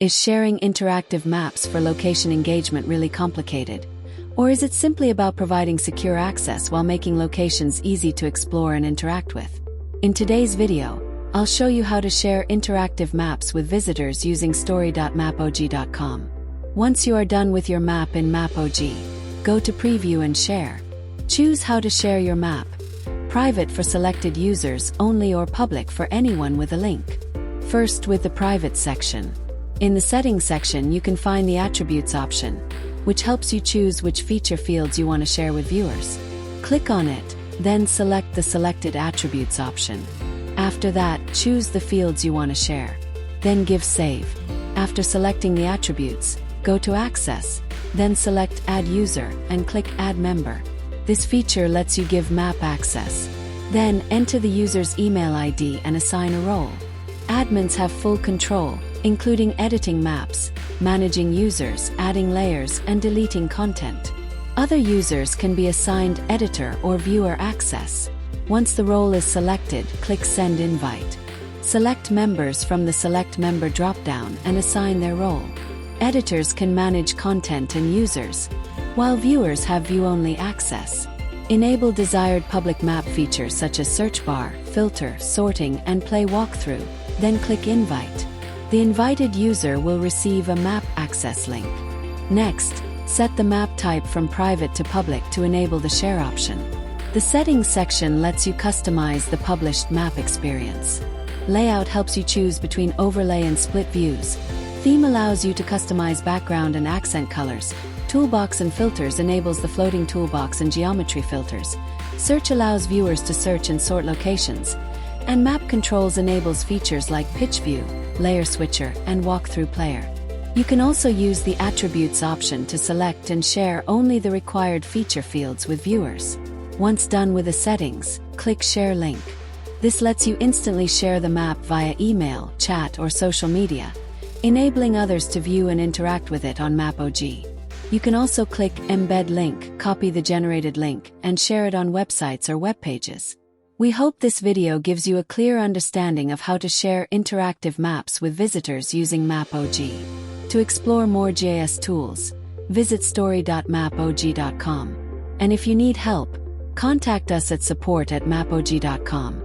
Is sharing interactive maps for location engagement really complicated? Or is it simply about providing secure access while making locations easy to explore and interact with? In today's video, I'll show you how to share interactive maps with visitors using story.mapog.com. Once you are done with your map in MAPOG, go to Preview and Share. Choose how to share your map: private for selected users only or public for anyone with a link. First, with the private section. In the Settings section, you can find the Attributes option, which helps you choose which feature fields you want to share with viewers. Click on it, then select the Selected Attributes option. After that, choose the fields you want to share. Then give Save. After selecting the attributes, go to Access, then select Add User and click Add Member. This feature lets you give map access. Then enter the user's email ID and assign a role. Admins have full control, including editing maps, managing users, adding layers, and deleting content. Other users can be assigned editor or viewer access. Once the role is selected, click Send Invite. Select members from the Select Member dropdown and assign their role. Editors can manage content and users, while viewers have view-only access. Enable desired public map features such as search bar, filter, sorting, and play walkthrough. Then click Invite. The invited user will receive a map access link. Next, set the map type from private to public to enable the share option. The Settings section lets you customize the published map experience. Layout helps you choose between overlay and split views. Theme allows you to customize background and accent colors. Toolbox and Filters enables the floating toolbox and geometry filters. Search allows viewers to search and sort locations. And Map Controls enables features like Pitch View, Layer Switcher, and Walkthrough Player. You can also use the Attributes option to select and share only the required feature fields with viewers. Once done with the settings, click Share Link. This lets you instantly share the map via email, chat, or social media, enabling others to view and interact with it on MAPOG. You can also click Embed Link, copy the generated link, and share it on websites or web pages. We hope this video gives you a clear understanding of how to share interactive maps with visitors using MAPOG. To explore more GIS tools, visit story.mapog.com. And if you need help, contact us at support@mapog.com.